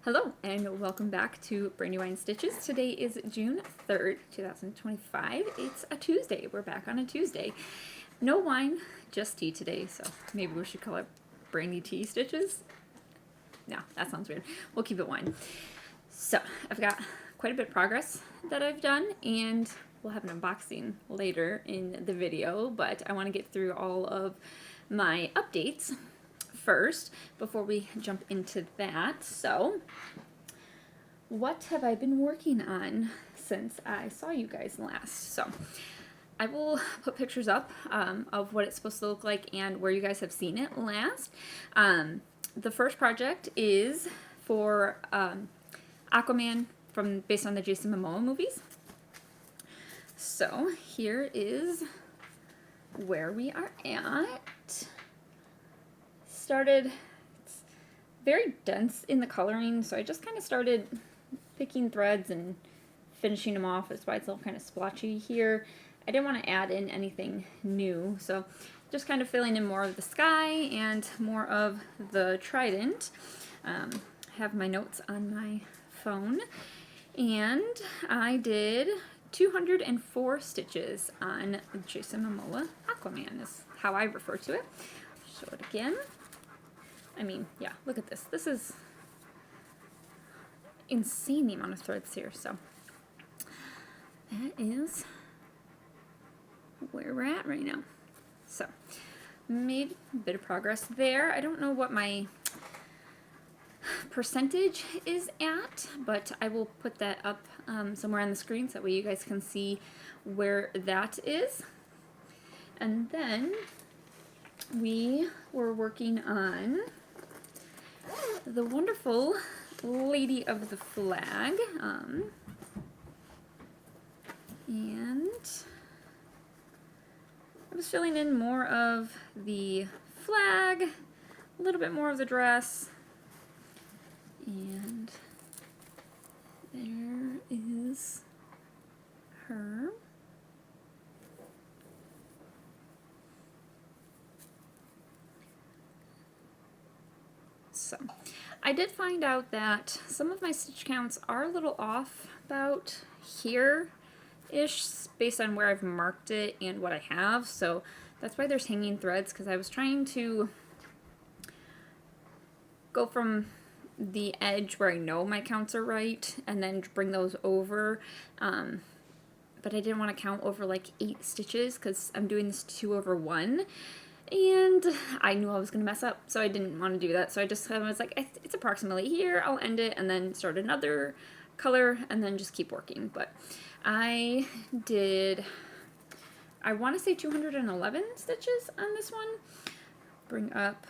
Hello and welcome back to Brandywine Stitches. Today is June 3rd, 2025. It's a Tuesday. We're back on a Tuesday. No wine, just tea today, so maybe we should call it Brandy Tea Stitches. No, that sounds weird. We'll keep it wine. So I've got quite a bit of progress that I've done, and we'll have an unboxing later in the video, but I want to get through all of my updates first before we jump into that. So what have I been working on since I saw you guys last? So I will put pictures up of what it's supposed to look like and where you guys have seen it last. The first project is for Aquaman based on the Jason Momoa movies. So here is where we are at. It's very dense in the coloring, so I just kind of started picking threads and finishing them off. That's why it's all kind of splotchy here. I didn't want to add in anything new, so just kind of filling in more of the sky and more of the trident. I have my notes on my phone, and I did 204 stitches on Jason Momoa Aquaman is how I refer to it. Show it again. I mean, yeah, look at this. This is insane, the amount of threads here. So that is where we're at right now. So made a bit of progress there. I don't know what my percentage is at, but I will put that up somewhere on the screen so that way you guys can see where that is. And then we were working on the wonderful Lady of the Flag, and I was filling in more of the flag, a little bit more of the dress, and there is her. So, I did find out that some of my stitch counts are a little off about here-ish based on where I've marked it and what I have, so that's why there's hanging threads, because I was trying to go from the edge where I know my counts are right and then bring those over, but I didn't want to count over like 8 stitches because I'm doing this 2 over 1. And I knew I was going to mess up, so I didn't want to do that. So I just was like, it's approximately here, I'll end it, and then start another color, and then just keep working. But I want to say 211 stitches on this one. Bring up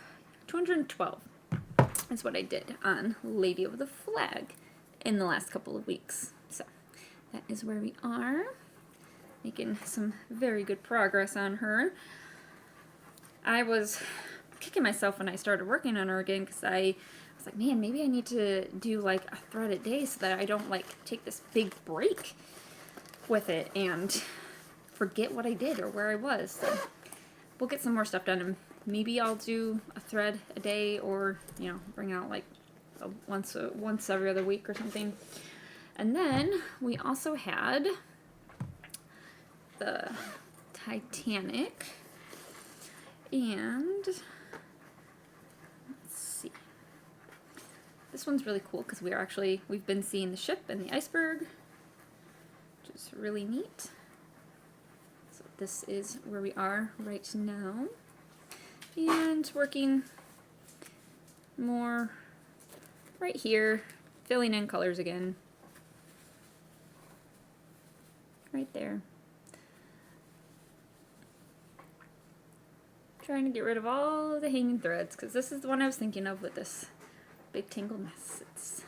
212 is what I did on Lady of the Flag in the last couple of weeks. So that is where we are, making some very good progress on her. I was kicking myself when I started working on her again because I was like, man, maybe I need to do like a thread a day so that I don't like take this big break with it and forget what I did or where I was. So we'll get some more stuff done, and maybe I'll do a thread a day, or you know, bring out like once every other week or something. And then we also had the Titanic. And let's see, this one's really cool because we've been seeing the ship and the iceberg, which is really neat. So this is where we are right now, and working more right here, filling in colors again, right there. Trying to get rid of all of the hanging threads, because this is the one I was thinking of with this big tangled mess. It's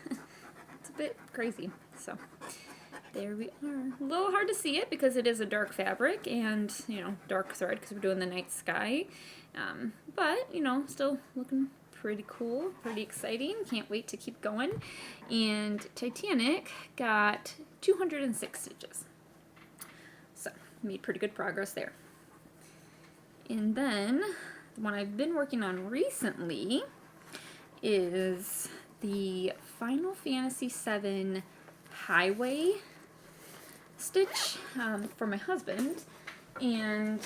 a bit crazy. So there we are. A little hard to see it because it is a dark fabric and, you know, dark thread because we're doing the night sky. But, you know, still looking pretty cool, pretty exciting. Can't wait to keep going. And Titanic got 206 stitches. So made pretty good progress there. And then the one I've been working on recently is the Final Fantasy VII Highway stitch for my husband, and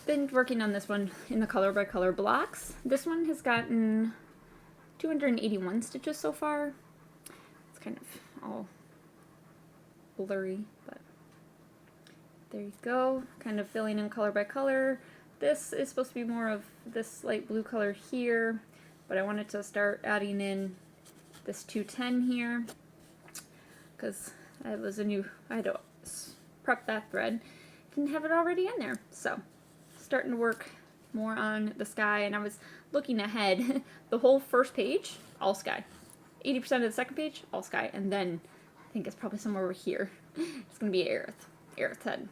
been working on this one in the color by color blocks. This one has gotten 281 stitches so far. It's kind of all blurry, but there you go. Kind of filling in color by color. This is supposed to be more of this light blue color here, but I wanted to start adding in this 210 here because it was a new, I had to prep that thread. Didn't have it already in there, so starting to work more on the sky, and I was looking ahead. The whole first page, all sky. 80% of the second page, all sky, and then I think it's probably somewhere over here. It's gonna be Aerith head.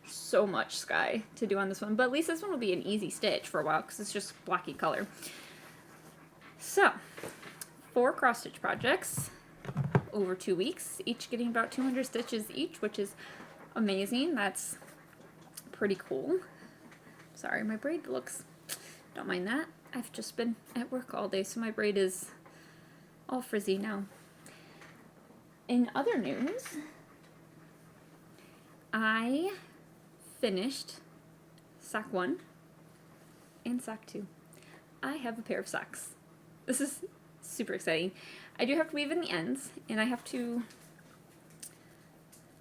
So much sky to do on this one, but at least this one will be an easy stitch for a while because it's just blocky color. So 4 cross stitch projects over 2 weeks, each getting about 200 stitches each, which is amazing. That's pretty cool. Sorry, my braid looks, don't mind that. I've just been at work all day, so my braid is all frizzy now. In other news, I finished sock 1 and sock 2. I have a pair of socks. This is super exciting. I do have to weave in the ends, and I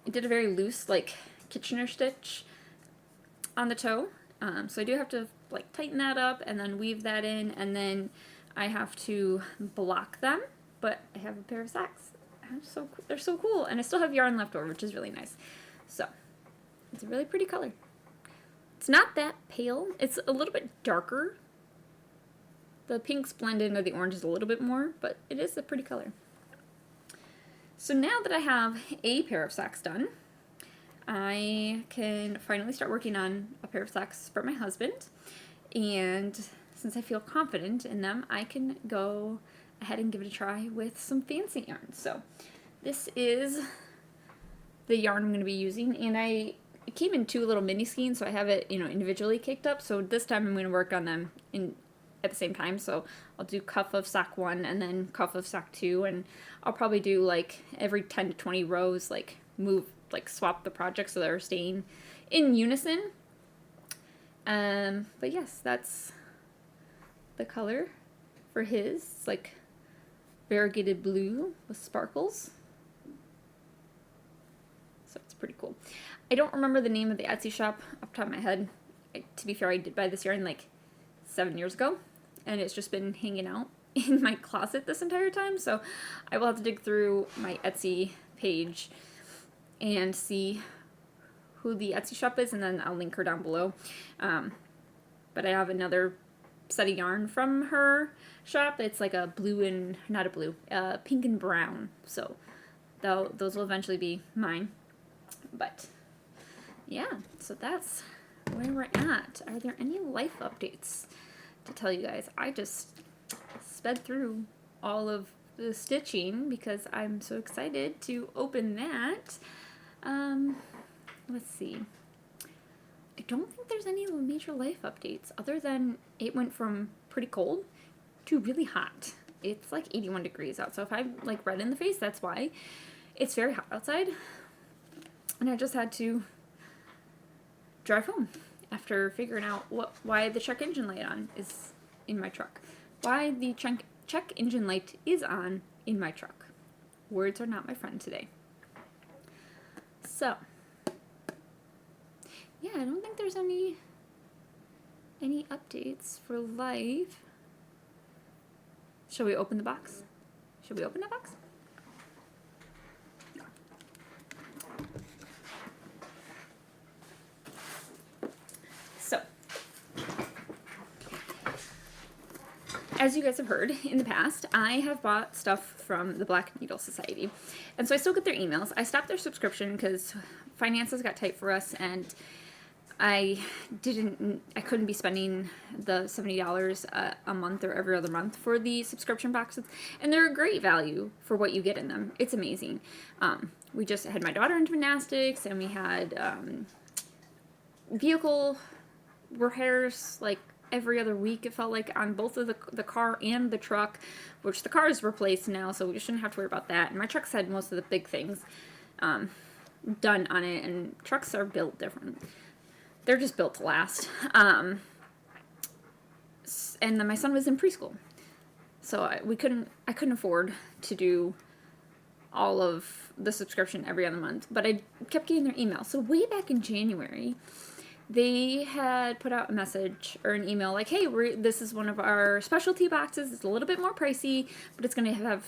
did a very loose, like, Kitchener stitch on the toe. So I do have to, like, tighten that up and then weave that in, and then I have to block them, but I have a pair of socks. They're so cool, and I still have yarn left over, which is really nice. So, it's a really pretty color. It's not that pale. It's a little bit darker. The pinks blend into the oranges a little bit more, but it is a pretty color. So now that I have a pair of socks done, I can finally start working on a pair of socks for my husband. And since I feel confident in them, I can go ahead and give it a try with some fancy yarn. So this is the yarn I'm going to be using, and it came in 2 little mini skeins, so I have it, individually caked up. So this time I'm going to work on them at the same time. So I'll do cuff of sock 1 and then cuff of sock 2, and I'll probably do like every 10 to 20 rows, like swap the projects so they're staying in unison. But yes, that's the color for his. It's like variegated blue with sparkles. So it's pretty cool. I don't remember the name of the Etsy shop off the top of my head. To be fair, I did buy this yarn like 7 years ago, and it's just been hanging out in my closet this entire time, so I will have to dig through my Etsy page and see who the Etsy shop is, and then I'll link her down below. But I have another set of yarn from her shop. It's like a pink and brown, so those will eventually be mine. But yeah, so that's where we're at. Are there any life updates to tell you guys? I just sped through all of the stitching because I'm so excited to open that. Let's see. I don't think there's any major life updates other than it went from pretty cold to really hot. It's like 81 degrees out, so if I'm like red in the face, that's why. It's very hot outside, and I just had to drive home after figuring out why the check engine light is in my truck. Why the check engine light is on in my truck. Words are not my friend today. So, yeah, I don't think there's any updates for life. Shall we open the box? Should we open that box? So, as you guys have heard in the past, I have bought stuff from the Black Needle Society. And so I still get their emails. I stopped their subscription because finances got tight for us, and I couldn't be spending the $70 a month or every other month for the subscription boxes. And they're a great value for what you get in them. It's amazing. We just had my daughter in gymnastics, and we had vehicle repairs, like every other week, it felt like, on both of the car and the truck, which the car is replaced now, so we shouldn't have to worry about that. And my truck's had most of the big things done on it, and trucks are built different. They're just built to last. And then my son was in preschool, so I couldn't afford to do all of the subscription every other month, but I kept getting their email. So way back in January, they had put out a message or an email like, hey, this is one of our specialty boxes. It's a little bit more pricey, but it's going to have,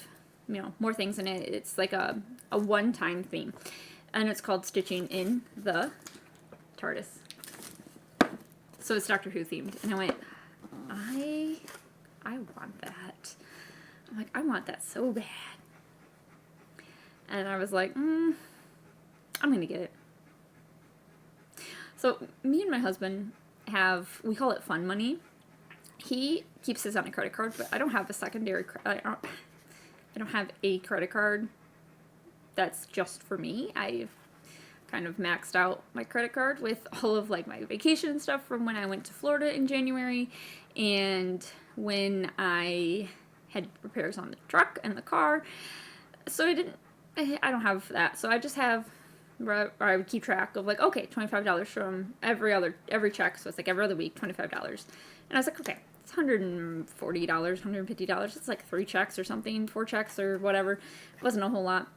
more things in it. It's like a one-time theme, and it's called Stitching in the TARDIS. So it's Doctor Who themed, and I went, I want that. I'm like, I want that so bad. And I was like, I'm going to get it. So me and my husband we call it fun money. He keeps his on a credit card, but I don't have a secondary, I don't have a credit card that's just for me. I've kind of maxed out my credit card with all of like my vacation stuff from when I went to Florida in January, and when I had repairs on the truck and the car. So I don't have that. So I just have, or I would keep track of like, okay, $25 from every check. So it's like every other week, $25. And I was like, okay, it's $140, $150. It's like 3 checks or something, 4 checks or whatever. It wasn't a whole lot.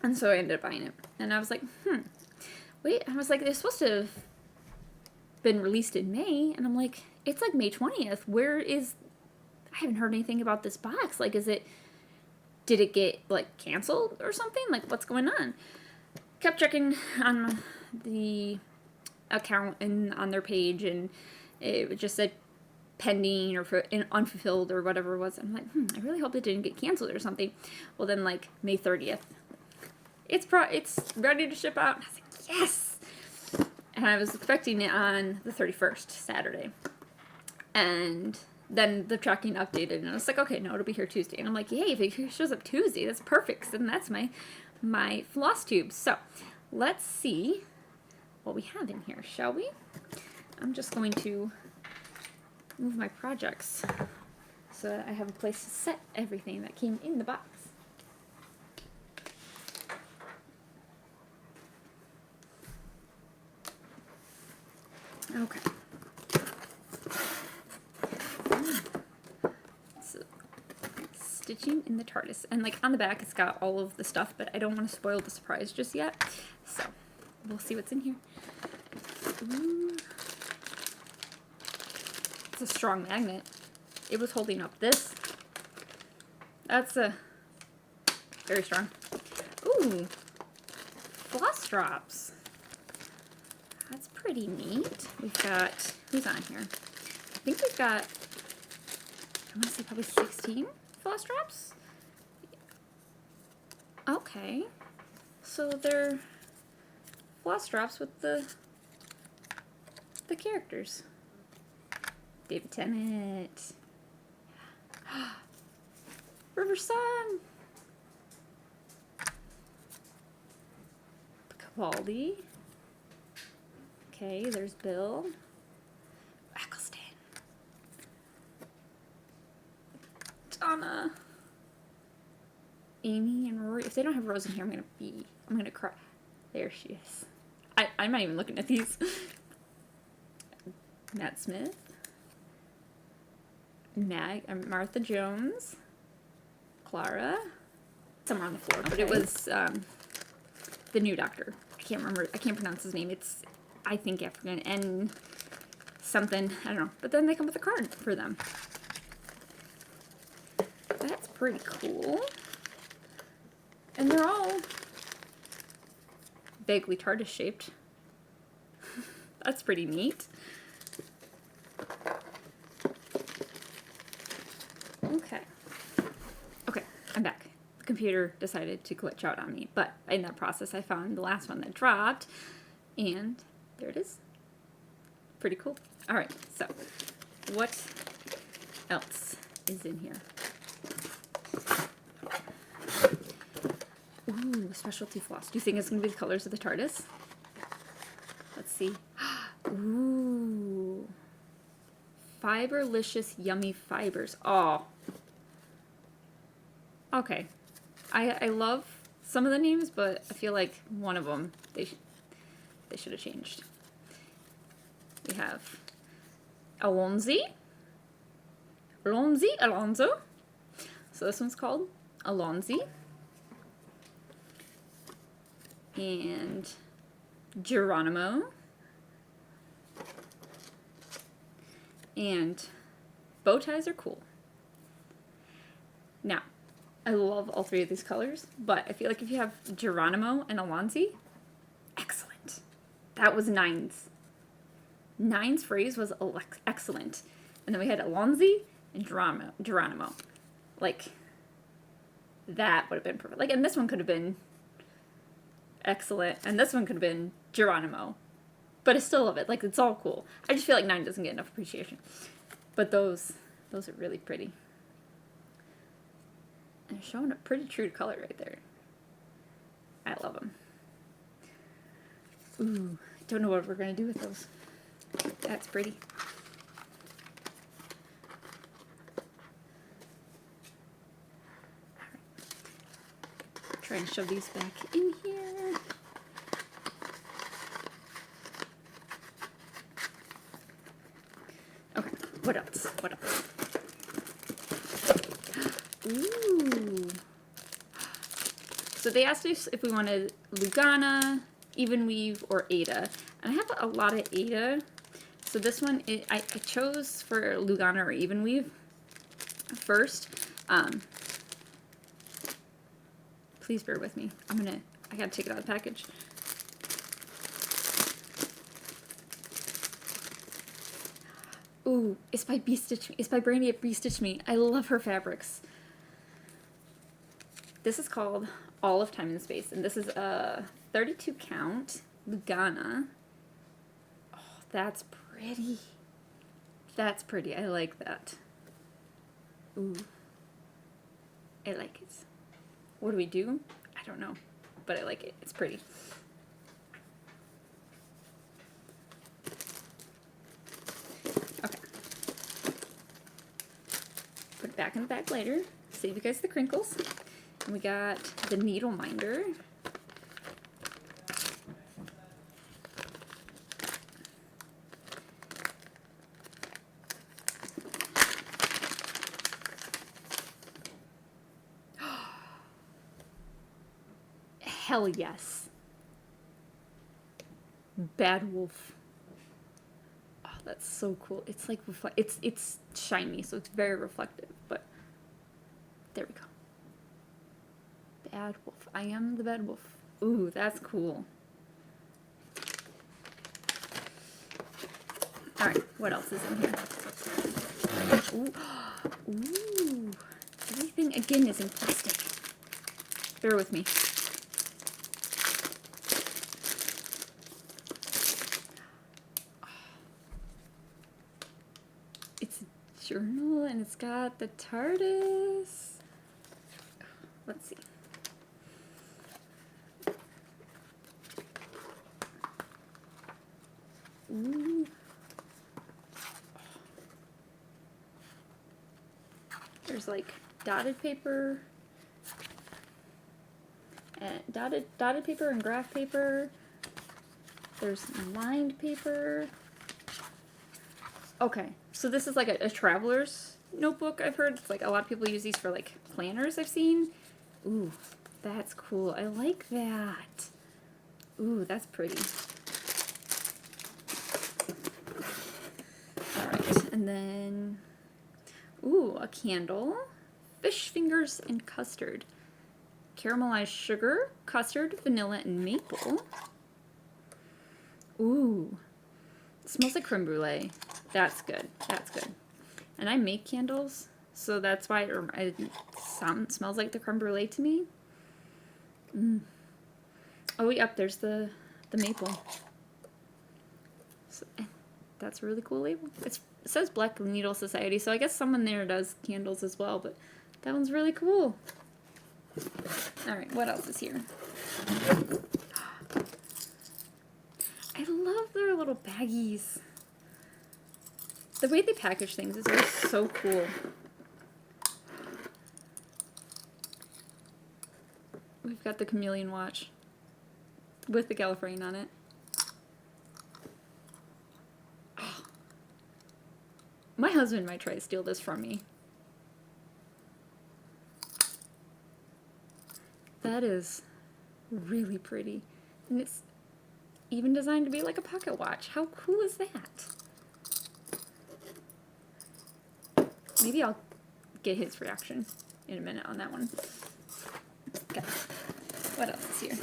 And so I ended up buying it. And I was like, wait. I was like, they're supposed to have been released in May. And I'm like, it's like May 20th. I haven't heard anything about this box. Like, did it get, like, canceled or something? Like, what's going on? Kept checking on the account and on their page, and it just said pending or unfulfilled or whatever it was. I'm like, I really hope it didn't get canceled or something. Well, then, like, May 30th, it's ready to ship out. And I was like, yes! And I was expecting it on the 31st, Saturday. And then the tracking updated, and I was like, okay, no, it'll be here Tuesday. And I'm like, yay, if it shows up Tuesday, that's perfect. And that's my Flosstube. So let's see what we have in here, shall we? I'm just going to move my projects so that I have a place to set everything that came in the box. Okay. Stitching in the TARDIS, and like on the back it's got all of the stuff, but I don't want to spoil the surprise just yet, so we'll see what's in here. Ooh. It's a strong magnet. It was holding up this. That's very strong. Ooh, floss drops. That's pretty neat. We've got, who's on here? I think we've got, I want to say probably 16 floss drops? Okay. So they're floss drops with the characters. David Tennant. River Song. Capaldi. Okay, there's Bill. Eccleston. Donna. Amy and Rory. If they don't have Rose in here, I'm gonna cry. There she is. I'm not even looking at these. Matt Smith. Martha Jones. Clara. Somewhere on the floor, but it was the new doctor. I can't remember. I can't pronounce his name. It's, I think, African and something. I don't know. But then they come with a card for them. That's pretty cool. And they're all vaguely TARDIS shaped. That's pretty neat. Okay, I'm back. The computer decided to glitch out on me, but in that process I found the last one that dropped, and there it is. Pretty cool. Alright, so what else is in here? Ooh, specialty floss. Do you think it's going to be the colors of the TARDIS? Let's see. Ooh. Fiberlicious Yummy Fibers. Oh. Okay. I love some of the names, but I feel like one of them they should have changed. We have Alonso. So this one's called Alonso. And Geronimo. And bow ties are cool. Now, I love all three of these colors, but I feel like if you have Geronimo and Alonso, excellent. That was Nine's. Nine's phrase was excellent. And then we had Alonso and Geronimo. Like, that would have been perfect. Like, and this one could have been excellent, and this one could have been Geronimo. But I still love it. Like, it's all cool. I just feel like Nine doesn't get enough appreciation. But those are really pretty. And they're showing a pretty true color right there. I love them. Ooh, don't know what we're going to do with those. That's pretty. Alright. Try and shove these back in here. Okay, what else? What else? Ooh. So they asked us if we wanted Lugana, Even Weave, or Ada. And I have a lot of Ada. So this one, I chose for Lugana or Even Weave first. Please bear with me. I gotta take it out of the package. Ooh, it's by B-Stitch Me. It's by Brandy at B-Stitch Me. I love her fabrics. This is called All of Time and Space, and this is a 32 count Lugana. Oh, that's pretty. That's pretty. I like that. Ooh. I like it. What do we do? I don't know, but I like it. It's pretty. Okay. Put it back in the bag later. Save you guys the crinkles. And we got the needle minder. Hell yes. Bad Wolf. Oh, that's so cool. It's like it's shiny, so it's very reflective, but there we go. Bad Wolf. I am the Bad Wolf. Ooh, that's cool. Alright, what else is in here? Ooh. Ooh. Everything again is in plastic. Bear with me. It's a journal and it's got the TARDIS. Let's see. Ooh. There's like dotted paper and dotted paper and graph paper. There's lined paper. Okay, so this is like a traveler's notebook, I've heard. It's like a lot of people use these for like planners, I've seen. Ooh, that's cool. I like that. Ooh, that's pretty. Alright, and then, ooh, a candle. Fish fingers and custard. Caramelized sugar, custard, vanilla, and maple. Ooh, it smells like creme brulee. That's good. That's good. And I make candles, so that's why it smells like the creme brulee to me. Oh, yep, there's the maple. So, that's a really cool label. It says Black Needle Society, so I guess someone there does candles as well, but that one's really cool. Alright, what else is here? I love their little baggies. The way they package things is always so cool. We've got the chameleon watch with the Gallifreyan on it. Oh. My husband might try to steal this from me. That is really pretty. And it's even designed to be like a pocket watch. How cool is that? Maybe I'll get his reaction in a minute on that one. Okay. What else is here?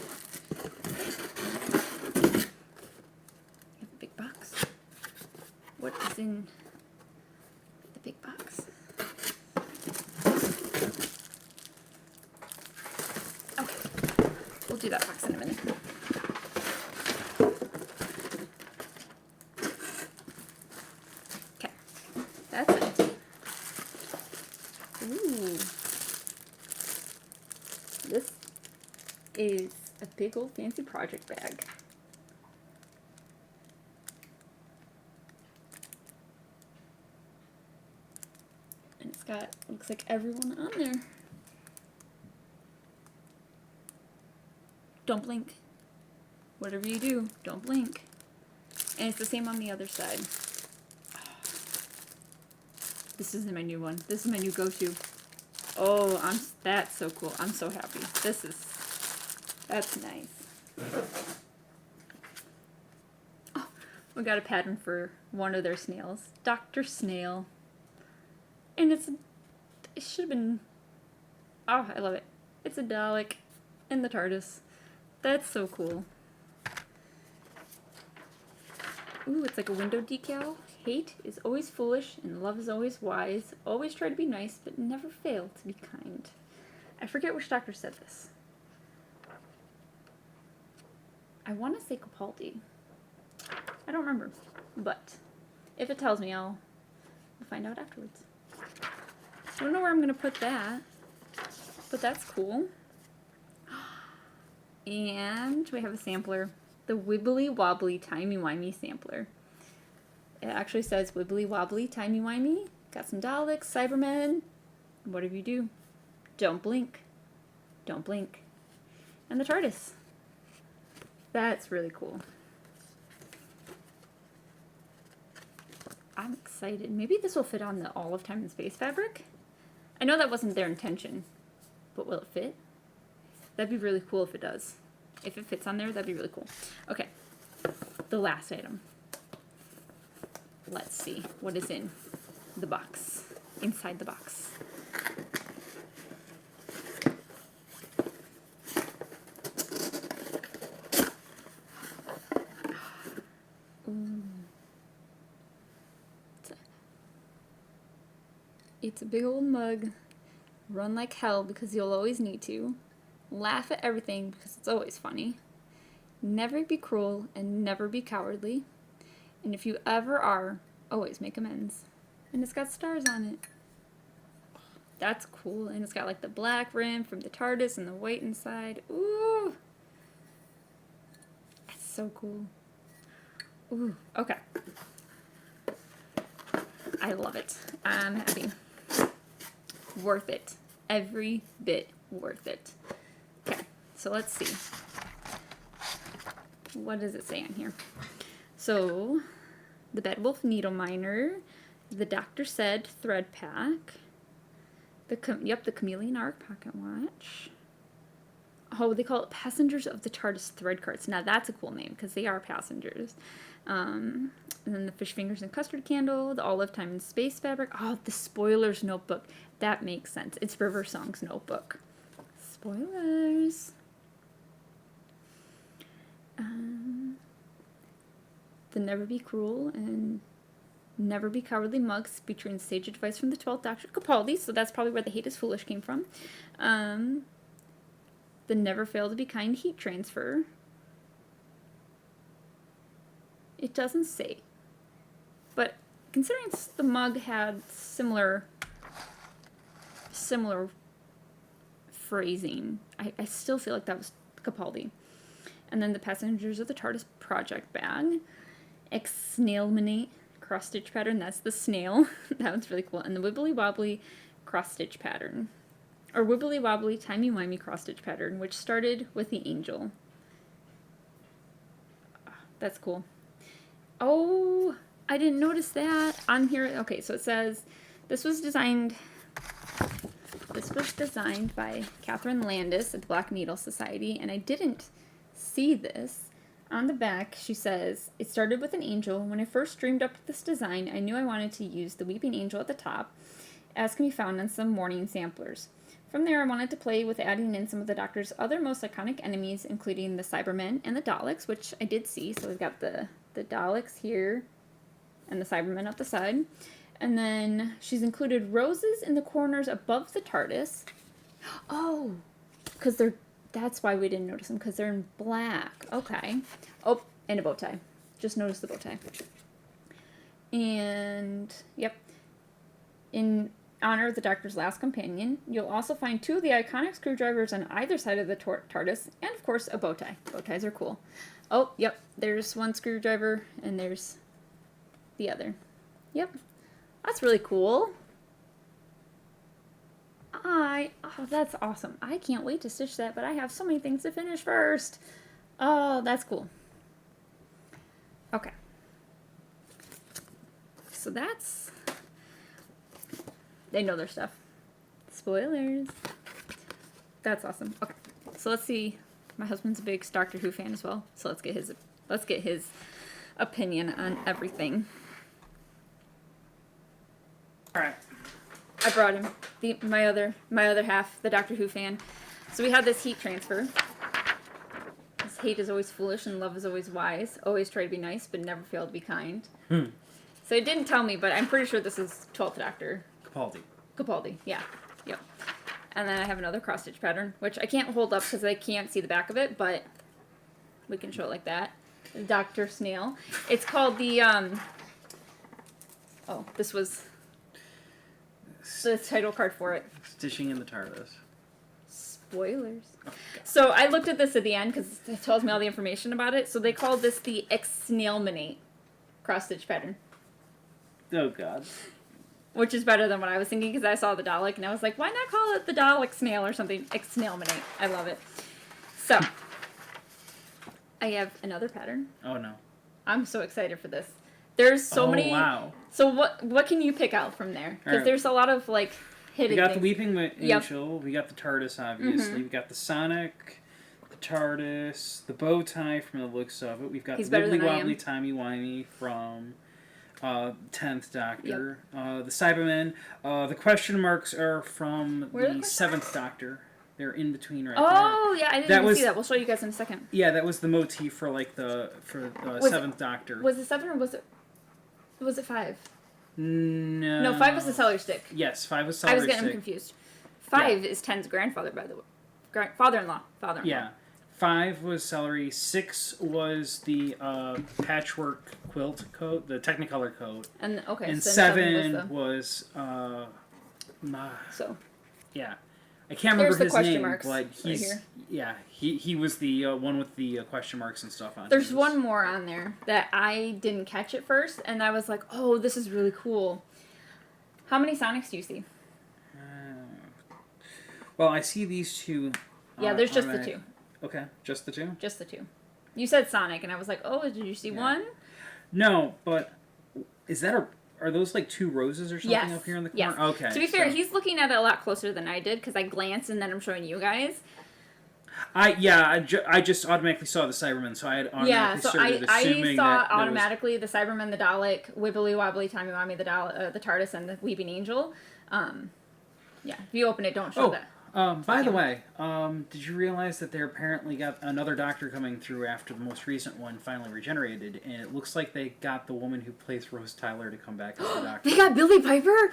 We have a big box. What is in the big box? Okay. We'll do that box in a minute. Okay. That's it. Ooh. This is a big old fancy project bag. And it's got, looks like everyone on there. Don't blink. Whatever you do, don't blink. And it's the same on the other side. This is my new one. This is my new go-to. Oh, that's so cool. I'm so happy. That's nice. Oh, we got a pattern for one of their snails. Dr. Snail. And it should have been, oh, I love it. It's a Dalek in the TARDIS. That's so cool. Ooh, it's like a window decal. Hate is always foolish and love is always wise. Always try to be nice, but never fail to be kind. I forget which doctor said this. I want to say Capaldi. I don't remember. But if it tells me, we'll find out afterwards. I don't know where I'm going to put that. But that's cool. And we have a sampler. The Wibbly Wobbly Timey Wimey sampler. It actually says Wibbly Wobbly Timey Wimey. Got some Daleks, Cybermen. Whatever you do, don't blink. Don't blink. And the TARDIS. That's really cool. I'm excited. Maybe this will fit on the All of Time and Space fabric. I know that wasn't their intention, but will it fit? That'd be really cool if it does. If it fits on there, that'd be really cool. Okay, the last item. Let's see what is in the box, inside the box. Ooh. It's a big old mug. Run like hell because you'll always need to. Laugh at everything because it's always funny. Never be cruel and never be cowardly. And if you ever are, always make amends. And it's got stars on it. That's cool. And it's got like the black rim from the TARDIS and the white inside. Ooh. That's so cool. Ooh. Okay. I love it. I'm happy. Worth it. Every bit worth it. Okay, so let's see. What does it say on here? So, the Bedwolf Needle Miner, the Doctor Said Thread Pack, the Chameleon Arc Pocket Watch. Oh, they call it Passengers of the TARDIS Thread Carts. Now that's a cool name because they are passengers. And then the Fish Fingers and Custard Candle, the All of Time and Space Fabric. Oh, the Spoilers Notebook. That makes sense. It's River Song's notebook. Spoilers. The Never Be Cruel and Never Be Cowardly mugs featuring sage advice from the 12th Doctor Capaldi, so that's probably where the Hate is Foolish came from. The Never Fail to Be Kind heat transfer. It doesn't say. But considering the mug had similar phrasing, I still feel like that was Capaldi. And then the Passengers of the TARDIS project bag. Exnailminate cross-stitch pattern. That's the snail. That one's really cool. And the wibbly wobbly cross-stitch pattern. Or wibbly wobbly timey-wimey cross-stitch pattern, which started with the angel. That's cool. Oh, I didn't notice that on here. Okay, so it says this was designed by Catherine Landis at the Black Needle Society, and I didn't see this. On the back, she says, it started with an angel. When I first dreamed up this design, I knew I wanted to use the weeping angel at the top, as can be found on some morning samplers. From there, I wanted to play with adding in some of the Doctor's other most iconic enemies, including the Cybermen and the Daleks, which I did see. So we've got the Daleks here and the Cybermen up the side. And then she's included roses in the corners above the TARDIS. Oh, because that's why we didn't notice them, because they're in black. Okay. Oh, and a bow tie. Just noticed the bow tie. And, yep. In honor of the Doctor's last companion, you'll also find 2 of the iconic screwdrivers on either side of the TARDIS, and, of course, a bow tie. Bow ties are cool. Oh, yep. There's one screwdriver, and there's the other. Yep. That's really cool. Oh, that's awesome. I can't wait to stitch that, but I have so many things to finish first. Oh, that's cool. Okay. So that's... They know their stuff. Spoilers. That's awesome. Okay. So let's see. My husband's a big Doctor Who fan as well, so let's get his opinion on everything. All right. I brought him my other half, the Doctor Who fan. So we had this heat transfer. This hate is always foolish and love is always wise. Always try to be nice, but never fail to be kind. So it didn't tell me, but I'm pretty sure this is 12th Doctor. Capaldi, yeah. Yep. And then I have another cross-stitch pattern, which I can't hold up because I can't see the back of it, but we can show it like that. Dr. Snail. It's called the, oh, this was the title card for it. Stitching in the TARDIS. Spoilers. Oh, so I looked at this at the end because it tells me all the information about it. So they called this the Exnailminate cross-stitch pattern. Oh, God. Which is better than what I was thinking because I saw the Dalek and I was like, why not call it the Dalek snail or something? Exnailminate. I love it. So, I have another pattern. Oh, no. I'm so excited for this. There's so many. Wow. So what can you pick out from there? Because there's a lot of like hidden. We got things. the Weeping Angel. Yep. We got the TARDIS, obviously. We got the Sonic, the TARDIS, the bow tie from the looks of it. We've got the wibbly wobbly timey wimey from 10th Doctor. Yep. The Cybermen. The question marks are from the 7th Doctor. They're in between right there. Oh, yeah, I didn't even see that. We'll show you guys in a second. Yeah, that was the motif for like the 7th Doctor. Was it 7 or was it 5? No. No, 5 was the celery stick. Yes, 5 was celery stick. I was getting confused. 5 is 10's grandfather, by the way. Father-in-law. Yeah. 5 was celery. 6 was the patchwork quilt coat, the Technicolor coat. And so 7 was so. Yeah. I can't remember his name, marks but he's he was the one with the question marks and stuff on. There's one more on there that I didn't catch at first, and I was like, "Oh, this is really cool." How many Sonics do you see? Well, I see these 2. Yeah, there's just the 2. Okay, just the 2? Just the 2. You said Sonic, and I was like, "Oh, did you see one?" No, but is that are those like 2 roses or something up here in the corner? Yes. Okay. To be fair, he's looking at it a lot closer than I did because I glanced and then I'm showing you guys. I just automatically saw the Cybermen, so I had automatically started assuming I saw automatically the Cybermen, the Dalek, Wibbly Wobbly, Timey Wimey, the TARDIS, and the Weeping Angel. If you open it, don't show that. By the way, did you realize that they apparently got another Doctor coming through after the most recent one finally regenerated, and it looks like they got the woman who plays Rose Tyler to come back as the Doctor. They got Billie Piper?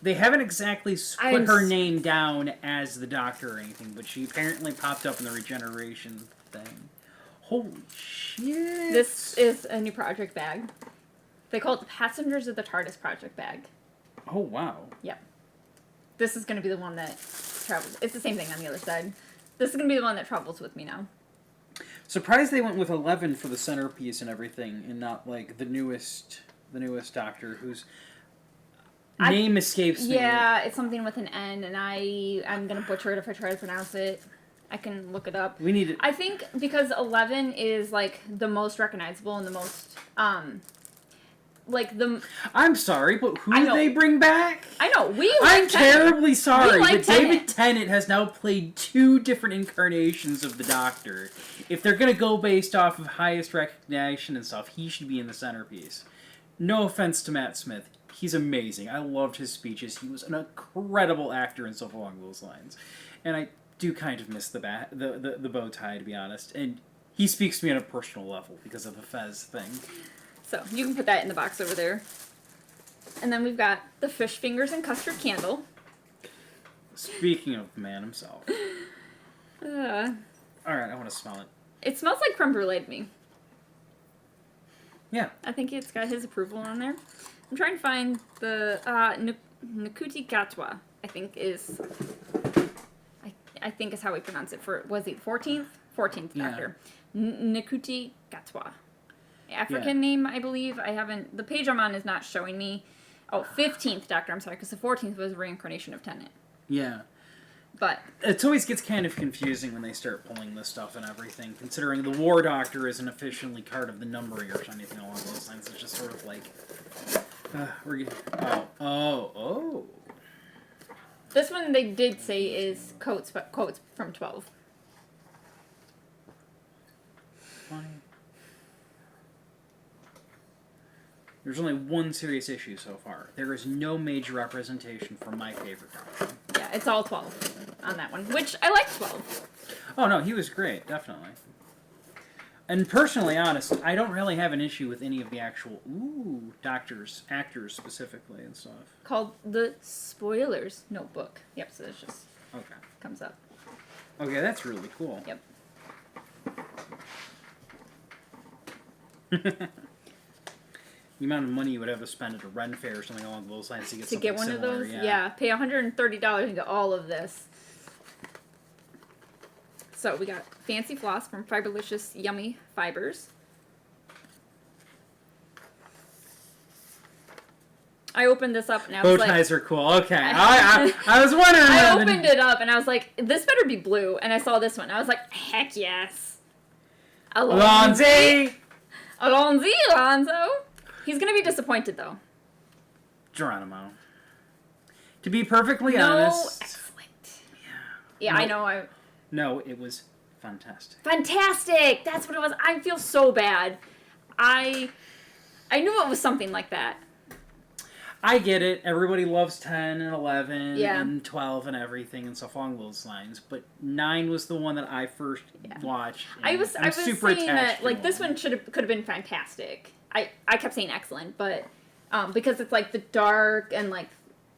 They haven't exactly put her name down as the Doctor or anything, but she apparently popped up in the regeneration thing. Holy shit! This is a new project bag. They call it the Passengers of the TARDIS project bag. Oh, wow. Yep. This is going to be the one that travels. It's the same thing on the other side. This is going to be the one that travels with me now. Surprised they went with 11 for the centerpiece and everything, and not like the newest the newest Doctor, whose name escapes me. Yeah, it's something with an N, and I'm gonna butcher it if I try to pronounce it. I can look it up. We need it. I think because 11 is like the most recognizable and the most like the. I'm sorry, but who do they bring back? I know I'm terribly sorry, but David Tennant has now played 2 different incarnations of the Doctor. If they're gonna go based off of highest recognition and stuff, he should be in the centerpiece. No offense to Matt Smith, he's amazing. I loved his speeches. He was an incredible actor and stuff along those lines, and I do kind of miss the bow tie, to be honest. And he speaks to me on a personal level because of the Fez thing. So, you can put that in the box over there. And then we've got the fish fingers and custard candle. Speaking of the man himself. Alright, I want to smell it. It smells like creme brulee to me. Yeah. I think it's got his approval on there. I'm trying to find the Nakuti Gatwa, I think is... I think is how we pronounce it for... Was it 14th? 14th Doctor. Nakuti Gatwa. African name, I believe. I haven't... The page I'm on is not showing me. Oh, 15th Doctor, I'm sorry, because the 14th was a reincarnation of Tennant. Yeah. But... It always gets kind of confusing when they start pulling this stuff and everything, considering the War Doctor isn't officially part of the numbering or anything along those lines. It's just sort of like... we're getting... Oh. This one they did say is quotes from 12. Funny. There's only one serious issue so far. There is no major representation for my favorite Doctor. Yeah, it's all 12 on that one, which I like 12. Oh, no, he was great, definitely. And personally honest, I don't really have an issue with any of the actual, actors specifically and stuff. Called The Spoilers Notebook. Yep, so this just comes up. Okay, that's really cool. Yep. The amount of money you would have to spend at a Ren Fair or something along those lines to get one similar, of those? Yeah, pay $130 and get all of this. So we got Fancy Floss from Fiberlicious Yummy Fibers. I opened this up and I was like... Bow ties are cool. Okay. I was wondering... I opened it up and I was like, this better be blue. And I saw this one. I was like, heck yes. Alonzi! Alonzo! He's going to be disappointed, though. Geronimo. To be perfectly honest... Excellent. Yeah, I know. No, it was fantastic. Fantastic! That's what it was. I feel so bad. I knew it was something like that. I get it. Everybody loves 10 and 11 Yeah. and 12 and everything and stuff along those lines. But 9 was the one that I first watched. I was super saying attached that, like, to this one could have been fantastic. I kept saying excellent, but because it's, like, the dark and, like,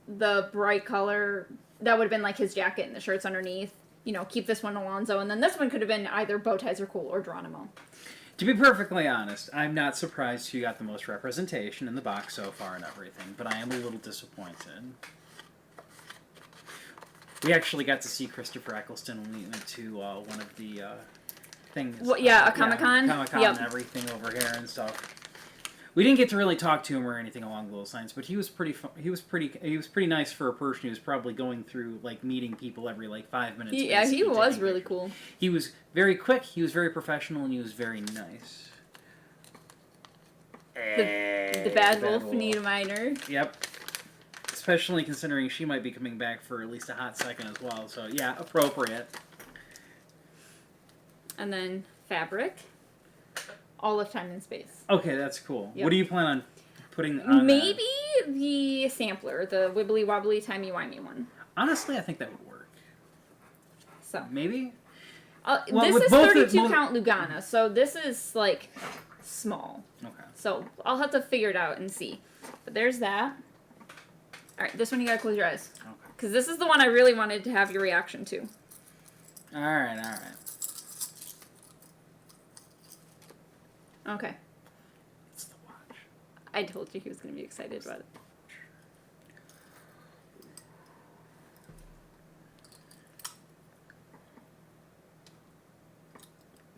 the bright color, that would have been, like, his jacket and the shirts underneath. You know, keep this one Alonzo. And then this one could have been either Bow Ties Are Cool or Geronimo. To be perfectly honest, I'm not surprised you got the most representation in the box so far and everything, but I am a little disappointed. We actually got to see Christopher Eccleston when we went to one of the things. Well, yeah, a Comic-Con? Comic-Con and everything over here and stuff. We didn't get to really talk to him or anything along those lines, but he was pretty nice for a person who was probably going through like meeting people every like 5 minutes. He was really cool. He was very quick, he was very professional, and he was very nice. The Bad Wolf Nita Minor. Yep. Especially considering she might be coming back for at least a hot second as well, so yeah, appropriate. And then Fabric. All of Time and Space. Okay, that's cool. Yep. What do you plan on putting on Maybe the sampler, the Wibbly Wobbly Timey Wimey one. Honestly, I think that would work. So maybe? This is 32 count Lugana, so this is, like, small. Okay. So I'll have to figure it out and see. But there's that. Alright, this one you gotta close your eyes. Okay. Because this is the one I really wanted to have your reaction to. Alright. Okay. It's the watch. I told you he was going to be excited about it.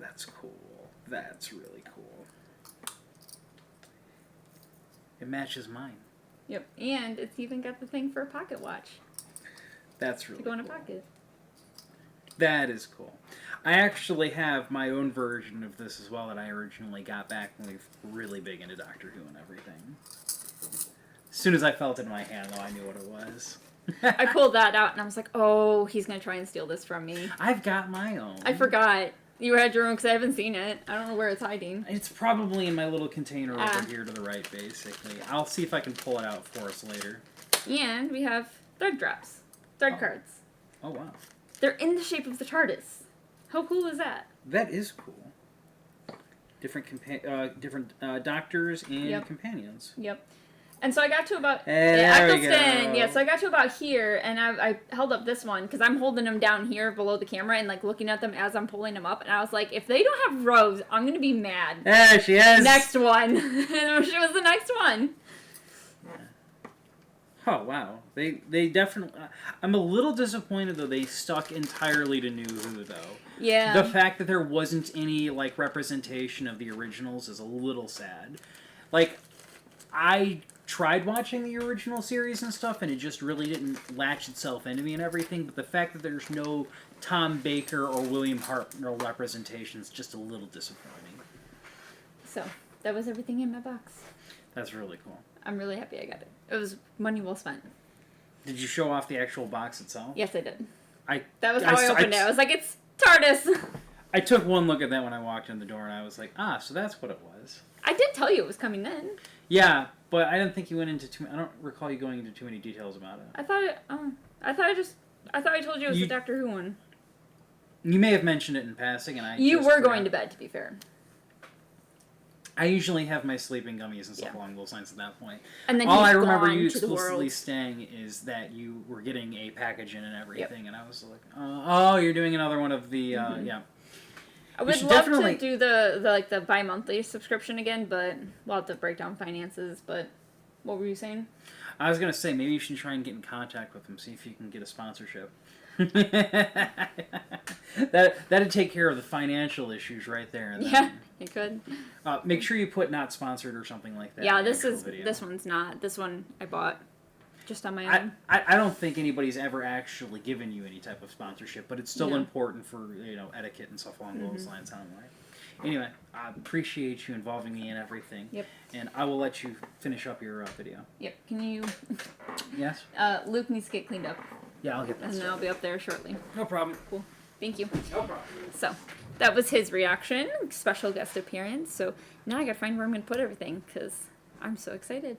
That's cool. That's really cool. It matches mine. Yep, and it's even got the thing for a pocket watch. That's really to go in a cool. pocket. That is cool. I actually have my own version of this as well that I originally got back when we were really big into Doctor Who and everything. As soon as I felt it in my hand, though, I knew what it was. I pulled that out and I was like, oh, he's going to try and steal this from me. I've got my own. I forgot. You had your own because I haven't seen it. I don't know where it's hiding. It's probably in my little container over here to the right, basically. I'll see if I can pull it out for us later. And we have thread drops. Thread cards. Oh, wow. They're in the shape of the TARDIS. How cool is that? That is cool. Different doctors and companions. Yep. And so I got to about... There we go. Yeah, so I got to about here, and I held up this one, because I'm holding them down here below the camera and, like, looking at them as I'm pulling them up, and I was like, if they don't have rows, I'm going to be mad. There she is! Next one. And she was the next one. Oh, wow. They definitely... I'm a little disappointed, though, they stuck entirely to New Who, though. Yeah. The fact that there wasn't any, like, representation of the originals is a little sad. Like, I tried watching the original series and stuff, and it just really didn't latch itself into me and everything, but the fact that there's no Tom Baker or William Hartnell representation is just a little disappointing. So, that was everything in my box. That's really cool. I'm really happy I got it. It was money well spent. Did you show off the actual box itself? Yes, I did. That was how I opened it. I was like, it's TARDIS! I took one look at that when I walked in the door, and I was like, so that's what it was. I did tell you it was coming in. Yeah, but I didn't think you went into I don't recall you going into too many details about it. I thought I told you it was the Doctor Who one. You may have mentioned it in passing, and You were going to bed, to be fair. I usually have my sleeping gummies and stuff along those lines at that point. And then all I remember you explicitly saying is that you were getting a package in and everything, and I was like, you're doing another one of the, yeah. I would love to do the bi-monthly subscription again, but we'll have to break down finances, but what were you saying? I was going to say, maybe you should try and get in contact with them, see if you can get a sponsorship. That'd take care of the financial issues right there. And yeah, it could. Make sure you put not sponsored or something like that. Yeah, this one's not. This one I bought just on my own. I don't think anybody's ever actually given you any type of sponsorship, but it's still important for etiquette and stuff along those lines anyway. Anyway, I appreciate you involving me in everything. Yep. And I will let you finish up your video. Yep. Can you? Yes. Luke needs to get cleaned up. Yeah, I'll get that. And then I'll be up there shortly. No problem. Cool. Thank you. No problem. So, that was his reaction. Special guest appearance. So, now I gotta find where I'm gonna put everything, because I'm so excited.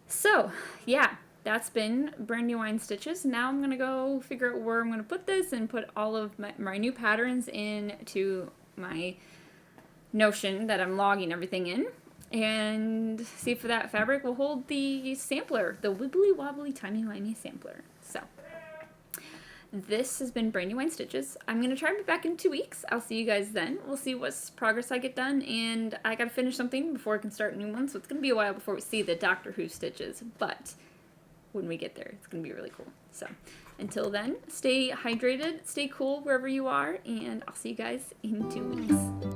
So, yeah. That's been Brand New Wine Stitches. Now I'm gonna go figure out where I'm gonna put this and put all of my new patterns into my Notion that I'm logging everything in. And see if that fabric will hold the sampler. The wibbly wobbly timey-wimey sampler. So, this has been Brand New Wine Stitches. I'm going to try and be back in 2 weeks. I'll see you guys then. We'll see what progress I get done. And I got to finish something before I can start a new one. So it's going to be a while before we see the Doctor Who stitches. But when we get there, it's going to be really cool. So until then, stay hydrated, stay cool wherever you are. And I'll see you guys in 2 weeks.